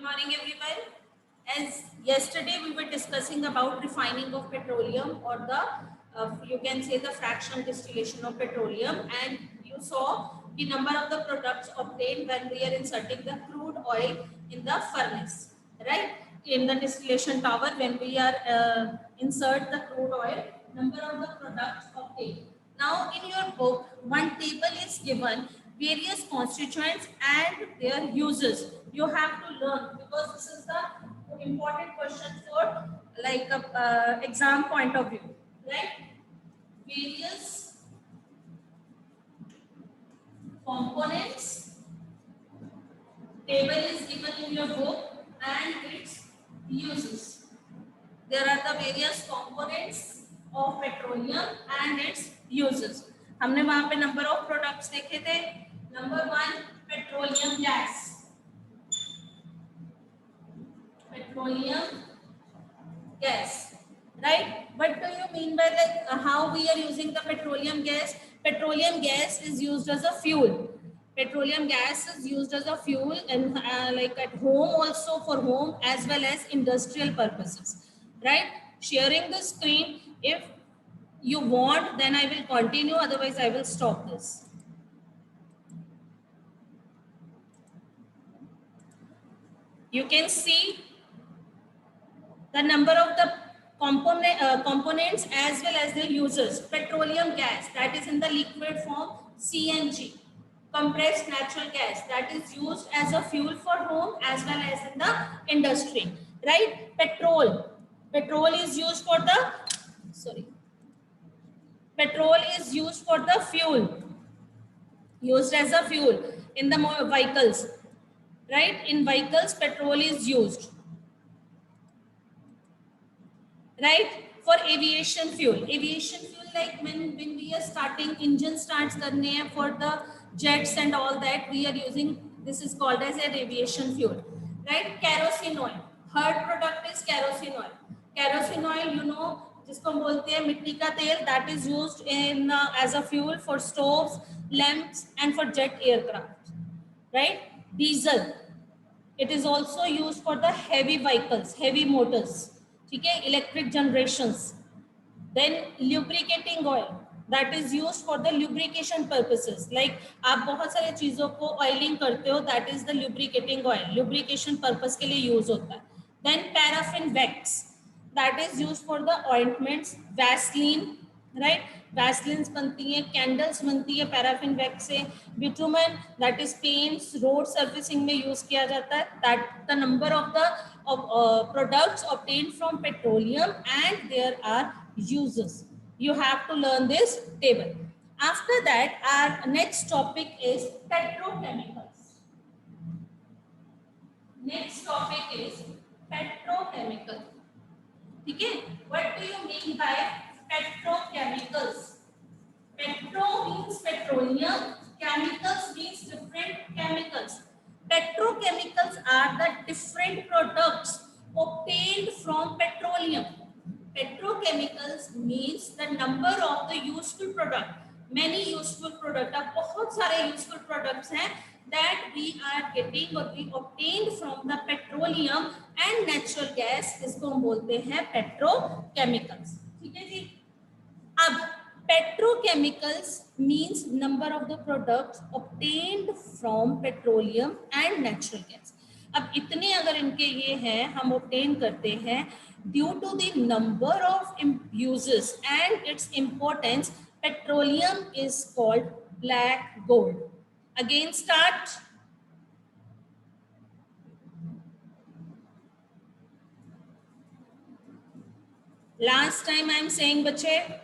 Morning everyone. As yesterday we were discussing about refining of petroleum or the you can say the fractional distillation of petroleum, and you saw the number of the products obtained when we are inserting the crude oil in the furnace, right? In the distillation tower, when we are insert the crude oil, number of the products obtained. Now in your book, one table is given, various constituents and their uses. You have to learn, because this is the important question for like a exam point of view, right? Various components table is given in your book and its uses. There are the various components of petroleum and its uses. हमने वहां पे number of products देखे थे. Number 1, petroleum gas. Petroleum gas, right? What do you mean by like how we are using the petroleum gas? Petroleum gas is used as a fuel. Petroleum gas is used as a fuel, and like at home also, for home as well as industrial purposes, right? Sharing the screen. If you want, then I will continue, otherwise I will stop this. You can see the number of the components as well as their users. Petroleum gas, that is in the liquid form, CNG, compressed natural gas, that is used as a fuel for home as well as in the industry, right? Petrol is used for the petrol is used for the fuel, used as a fuel in the vehicles, right? In vehicles petrol is used, right? For aviation fuel, like when we are starting, engine starts karne hai for the jets and all that, we are using, this is called as an aviation fuel, right? Kerosene oil, third product is kerosene oil. Kerosene oil, you know, जिसको हम बोलते हैं मिट्टी का तेल, that is used in as a fuel for stoves, lamps and for jet aircraft, right? Diesel, it is also used for the heavy vehicles, heavy motors, ठीक है, electric generations. Then lubricating oil, that is used for the lubrication purposes, like आप बहुत सारे चीजों को oiling करते हो, that is the lubricating oil, lubrication purpose के लिए यूज होता है. Then paraffin wax, that is used for the ointments, Vaseline, right? Vaselines बनती है, कैंडल्स बनती है पैराफिन वैक्स से. Bitumen, that is paints, road servicing में यूज किया जाता है. That the number of the products obtained from petroleum and there are uses. You have to learn this table. After that, our next topic is petrochemicals. Next topic is petrochemical. ठीक है? What do you mean by petrochemicals? Petro means petroleum, chemicals means different chemicals. Petrochemicals are the different products obtained from petroleum. Petrochemicals means the number of the useful product. Many useful product, अब बहुत सारे useful products हैं that we are getting or we obtained from the petroleum and natural gas, इसको हम बोलते हैं petrochemicals. ठीक है जी? अब petrochemicals means number of the products obtained from petroleum and natural gas. अब इतने अगर इनके ये हैं, हम obtain करते हैं, due to the number of uses and its importance, petroleum is called black gold. Again start. Last time I am saying बच्चे,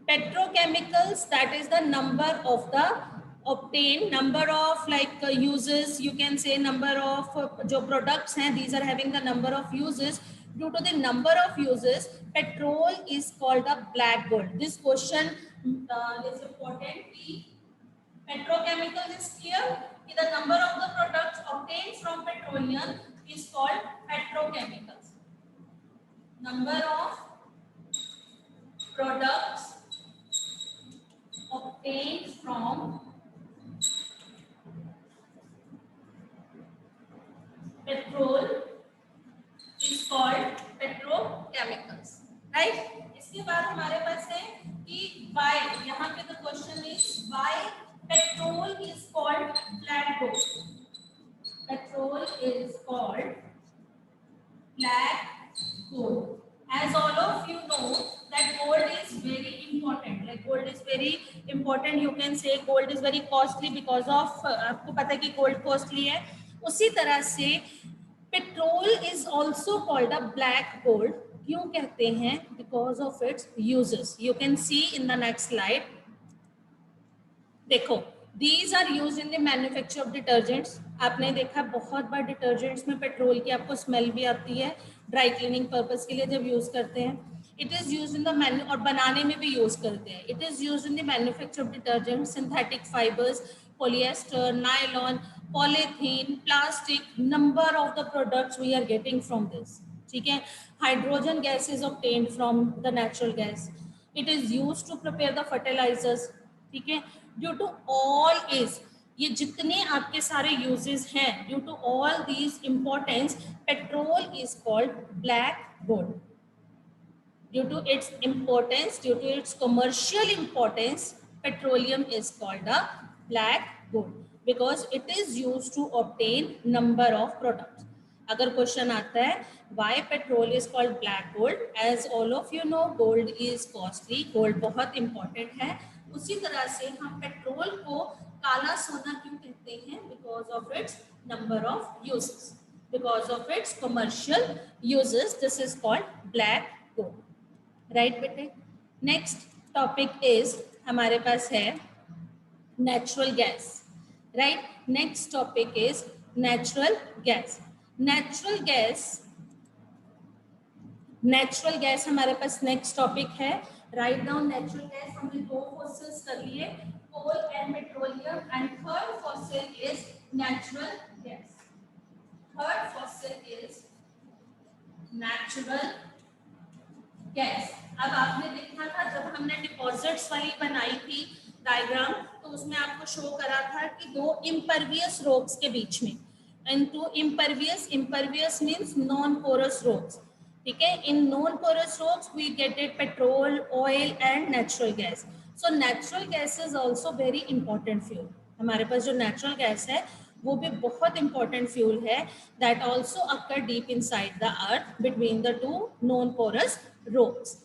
petrochemicals, that is the number of the obtained, number of like uses, you can say number of जो products हैं, these are having the number of uses. Due to the number of uses, petrol is called a black gold. This question is important. Petrochemical is clear. The number of the products obtained from petroleum is called petrochemicals. Number of products obtained from very important. You can say gold is very costly because of आपको पता है कि gold costly है. उसी तरह से petrol is also called a black gold. क्यों कहते हैं? Because of its uses. You can see in the next slide. देखो, these are used in the manufacture of detergents. आपने देखा बहुत बार डिटर्जेंट्स में पेट्रोल की आपको स्मेल भी आती है, ड्राई क्लीनिंग पर्पस के लिए जब यूज करते हैं. It is use in the और बनाने में भी यूज करते हैं. It is use in the manufacture of detergent, synthetic fibres, polyester, nylon, polythene, plastic, number of the products we are getting from this. ठीक है. Hydrogen gas is obtained from the natural gas. It is use to prepare the fertilisers. ठीक है. Due to all is, ये जितने आपके सारे uses हैं, due to all these importance, petrol is called black gold. Due to its importance, due to its commercial importance, petroleum is called a black gold because it is use to obtain number of products. अगर question आता है why petrol is called black gold, as all of you know gold is costly, gold बहुत important है. उसी तरह से हम petrol को काला सोना क्यों कहते हैं? Because of its number of uses, because of its commercial uses. This is called black gold. Right बेटे. नेक्स्ट टॉपिक इज हमारे पास है natural gas. Right. Next topic is natural gas. Natural gas हमारे पास नेक्स्ट टॉपिक है. Right down natural gas. हमने दो fossils कर लिए, coal and petroleum, and third fossil is natural gas. Third fossil is natural gas. अब आपने देखा था जब हमने डिपॉजिट्स वाली बनाई थी डायग्राम, तो उसमें आपको शो करा था कि दो इम्परवियस रॉक्स के बीच में, and to impervious means non porous rocks. ठीक है. In non porous rocks we get it petrol, oil and natural gas. So natural gas is also very important fuel. हमारे पास जो नेचुरल गैस है वो भी बहुत इंपॉर्टेंट फ्यूल है. That also occur deep inside the earth between the two non porous rocks.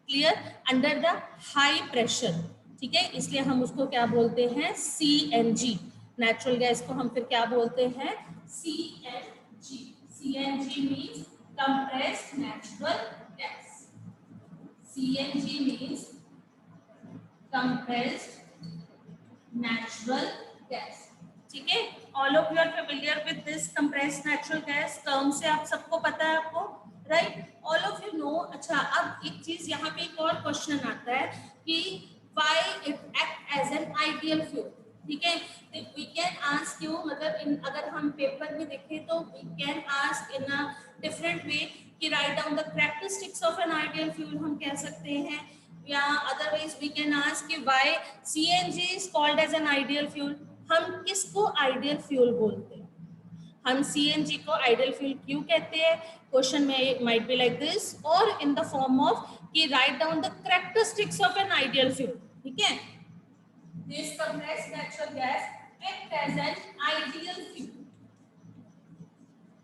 Clear. Under the high pressure. ठीक है. इसलिए हम उसको क्या बोलते हैं? CNG. नेचुरल गैस को हम फिर क्या बोलते हैं? CNG. CNG means compressed natural gas. CNG means compressed natural gas. ठीक है. All of you are familiar with this compressed natural gas term से आप सबको पता है आपको. Right. All of you know. अच्छा, अब एक चीज यहाँ पे एक और क्वेश्चन आता है कि why it act as an ideal fuel. ठीक है. वी कैन आस्क यू, मतलब अगर हम पेपर में देखें तो we can ask in a different way कि right down the characteristics of an ideal fuel हम कह सकते हैं, या अदरवाइज वी कैन आस्क कि why CNG is called as an ideal fuel. हम किसको आइडियल फ्यूल बोलते हैं? हम CNG को आइडियल फ्यूल क्यों कहते हैं? क्वेश्चन में माइट बी लाइक दिस और इन द फॉर्म ऑफ कि right down the characteristics of an ideal fuel. ठीक है. This compressed natural gas act as an ideal fuel.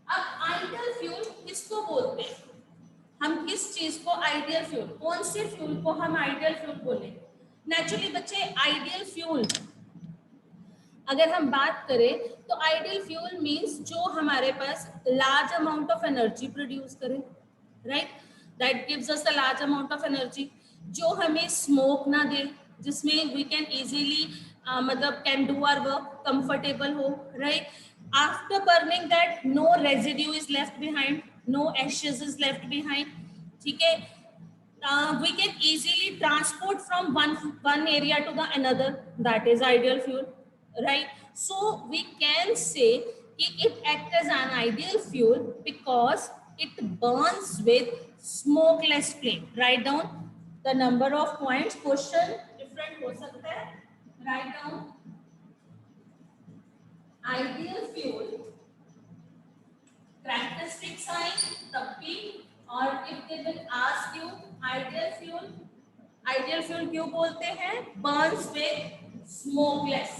अब आइडियल फ्यूल किसको बोलते हैं? हम किस चीज को आइडियल फ्यूल, कौन से फ्यूल को हम आइडियल फ्यूल बोले? नेचुरली बच्चे आइडियल फ्यूल अगर हम बात करें तो आइडियल फ्यूल मींस जो हमारे पास large amount of energy produce करे. Right. That gives us a large amount of energy. जो हमें स्मोक ना दे, जिसमें वी कैन इजीली मतलब can do our work, comfortable हो. Right. After burning that no residue is left behind, no ashes is left behind. ठीक है. We can easily transport from one area to the another. That is ideal fuel. Right. So we can say it acts as an ideal fuel because it burns with smokeless flame. Write down the number of points. Question different हो सकता है. Write down ideal fuel characteristic sign तब भी, और if they will ask you ideal fuel क्यों बोलते हैं? burns with smokeless.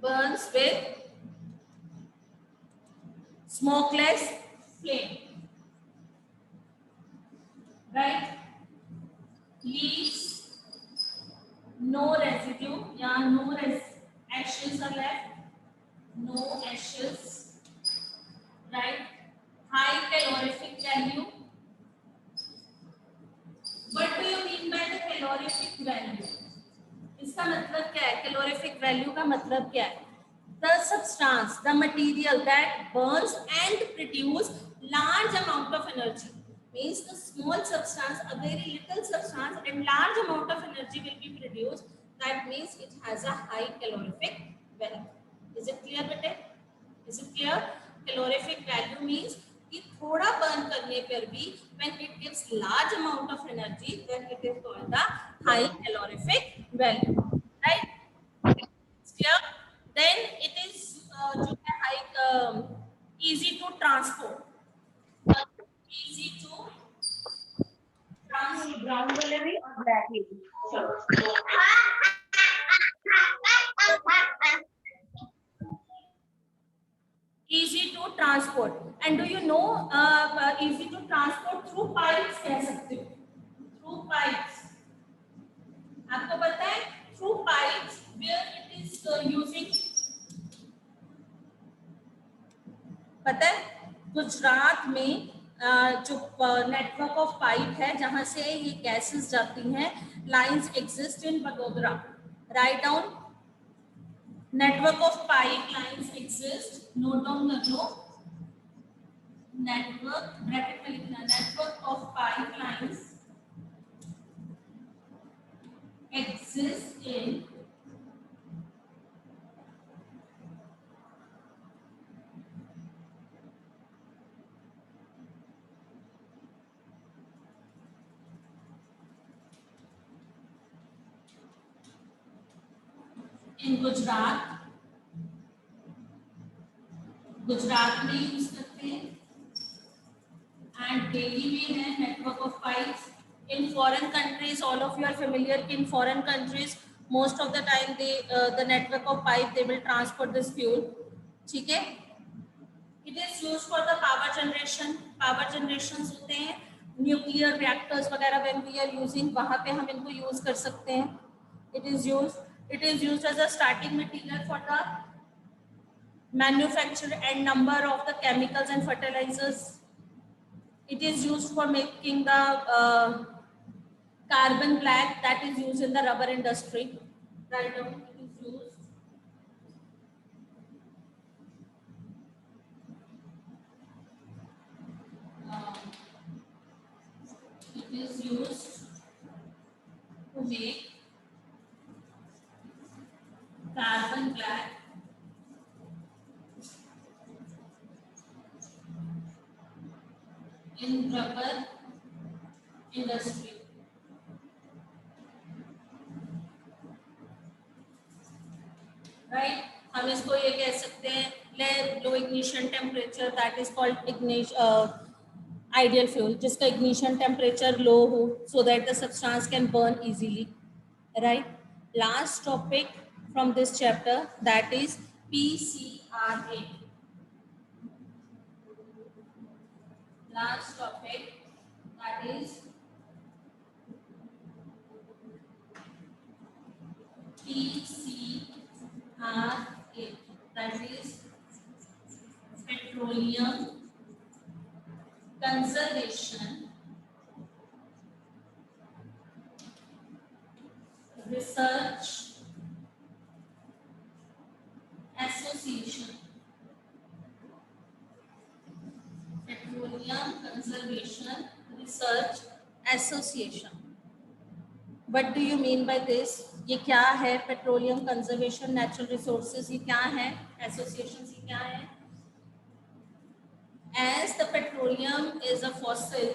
Burns with smokeless flame. right? Leaves no residue, yeah, no ashes are left, no ashes, right? High calorific value. What do you mean by the calorific value? इसका मतलब क्या है? Calorific value का मतलब क्या है? The substance, the material that burns and produce large amount of energy. Means the small substance, a very little substance, and large amount of energy will be produced. That means it has a high calorific value. Is it clear, bete? Is it clear? Calorific value means कि थोड़ा burn करने पर भी when it gives large amount of energy, then it is called the high calorific value, right? Clear? Then it is जो है high easy to transport, easy to transport. Brown वाले भी और ब्लैक भी चलो Easy to transport. And do you know easy to transport through pipes कह सकते हो, through pipes. आपको पता है through pipes where it is using, पता है गुजरात में जो नेटवर्क ऑफ पाइप है जहां से ये गैसेस जाती हैं, lines exist in Vadodara. Write down, network of pipe lines exist, note down कर लो. नेटवर्क ब्रैकेट में लिखना, network of pipe lines exist in Gujarat. Gujarat में यूज करते हैं एंड दिल्ली में है network of pipes. In foreign countries, all of you are familiar. In foreign countries, most of the time the network of pipe they will transport this fuel. ठीक है? It is used for the power generation. Power generations होते हैं, nuclear reactors वगैरह when we are using, वहाँ पे हम इनको use कर सकते हैं. It is used as a starting material for the manufacture and number of the chemicals and fertilizers. It is used for making the carbon black that is used in the rubber industry. Right now it is used. It is used to make carbon black in rubber industry. Right? हम इसको ये कह सकते हैं low ignition temperature, that is called ideal fuel, जिसका ignition temperature low हो so that the substance can burn easily. Right? Last topic from this chapter, that is PCRA. Last topic, that is PCRA, that is Petroleum Conservation Research Association. Petroleum Conservation Research Association. What do you mean by this? ये क्या है? Petroleum conservation natural resources, ये क्या है? Association ये क्या है? As the petroleum is a fossil,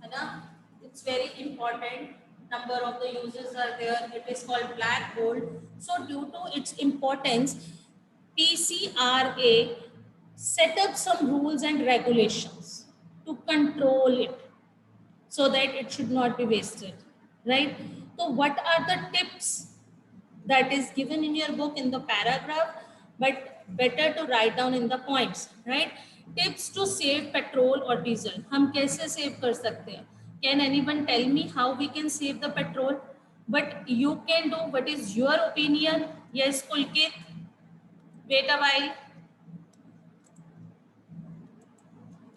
है ना? It's very important. Number of the uses are there. It is called black gold. So due to its importance, PCRA set up some rules and regulations to control it so that it should not be wasted, right? So what are the tips that is given in your book in the paragraph, but better to write down in the points, right? Tips to save petrol or diesel. हम कैसे save कर सकते हैं? Can anyone tell me how we can save the petrol? But you can do. What is your opinion? Yes, Pulkit. Wait a while.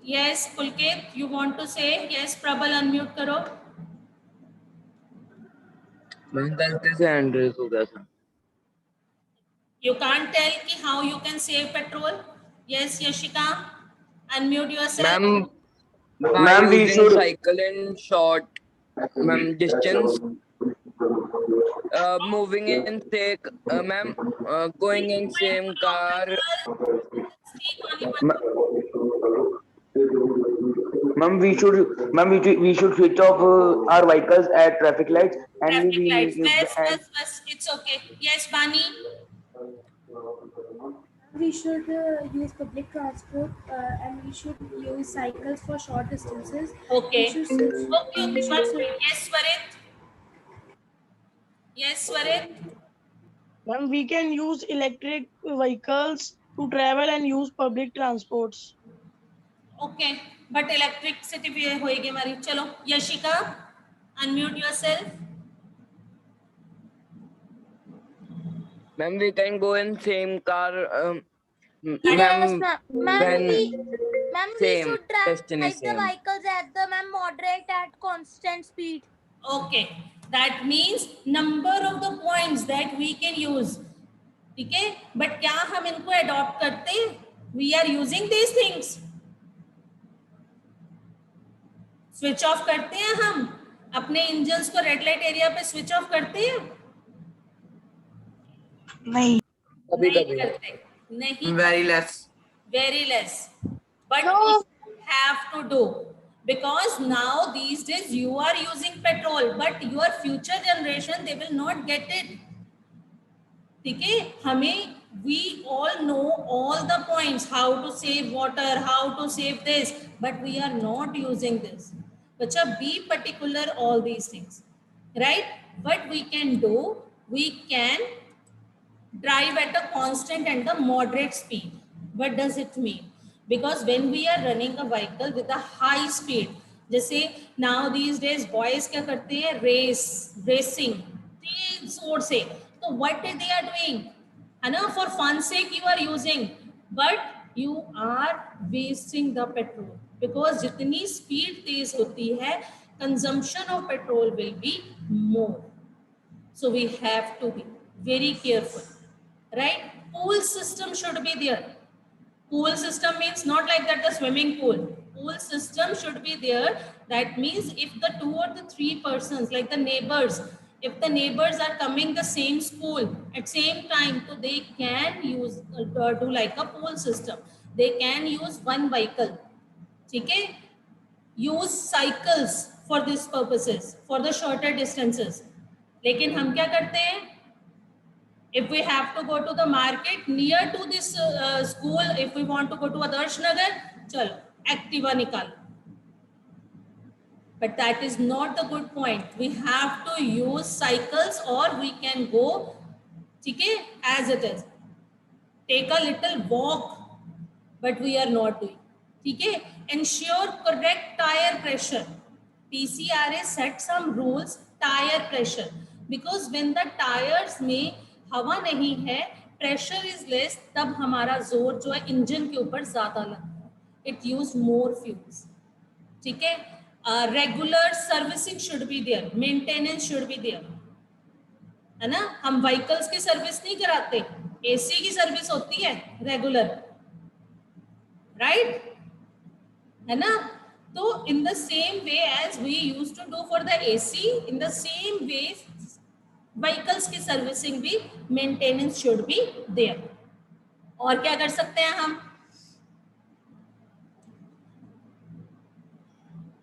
Yes, Pulkit, you want to say? Yes, Prabal, unmute करो. Ma'am गलती से hand raise हो गया था. You can't tell कि how you can save petrol. Yes, Yashika, unmute yourself. Ma'am, by Ma'am, we using should. cycle in short, ma'am, distance, moving in take, ma'am, going in same car. Speak only one. Ma'am, we should switch off our vehicles at traffic lights, and Traffic we lights. and Bas, it's okay. Yes, Bani. We should use public transport and we should use cycles for short distances. Okay. We should switch. Okay, We should one. switch. Yes, Swarit. Yes, Swarit. Ma'am, we can use electric vehicles to travel and use public transports. Okay, but electricity भी होएगी हमारी. चलो, Yashika, unmute yourself. Ma'am, we can go in same car. Yes, Ma'am, ma'am. when We same should drive the destination. vehicles at the moderate at constant speed. Okay, that means number of the points that we can use. ठीक है, but क्या हम इनको adopt करते हैं? We are using these things. Switch off करते हैं हम अपने इंजन्स को रेड लाइट एरिया पे स्विच ऑफ करते हैं? नहीं. कभी नहीं कभी. करते. नहीं. Very less. Very less. But No. we have to do. Because now these days you are using petrol, but your future generation, they will not get it. ठीक है, हमें we all know all the points, how to save water, how to save this, but we are not using this. बच्चा, be particular all these things, right? What we can do, we can drive at a constant and the moderate speed. What does it mean? Because when we are running a vehicle with a high speed, जैसे now these days boys क्या करते हैं? Racing, तेज जोर से. So what they are doing? है ना, for fun sake you are using, but you are wasting the petrol. Because जितनी speed तेज होती है, consumption of petrol will be more. So we have to be very careful, right? Pool system should be there. Pool system means not like that the swimming pool. Pool system should be there. That means if the 2 or the 3 persons, like the neighbors, if the neighbors are coming the same school at same time, so they can use do like a pool system. They can use one vehicle. Okay? Use cycles for these purposes, for the shorter distances. लेकिन हम क्या करते हैं? If we have to go to the market near to this school, if we want to go to Adarsh Nagar, चलो Activa निकालो. But that is not the good point. We have to use cycles or we can go, ठीक है, as it is. Take a little walk, but we are not doing. ठीक है? Ensure correct tire pressure. PCRA set some rules, tire pressure. Because when the tires में हवा नहीं है, pressure is less, तब हमारा जोर जो है इंजन के ऊपर ज्यादा लगता है. It use more fuels. ठीक है? Regular servicing should be there, maintenance should be there. है ना? हम vehicles की सर्विस नहीं कराते, AC की सर्विस होती है रेगुलर, राइट? है ना? तो in the same way as we used to do for the AC, in the same way vehicles की सर्विसिंग भी, मेंटेनेंस शुड बी देयर. और क्या कर सकते हैं हम?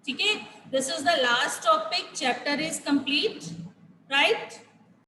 ठीक है, this is the last topic. Chapter is complete, right?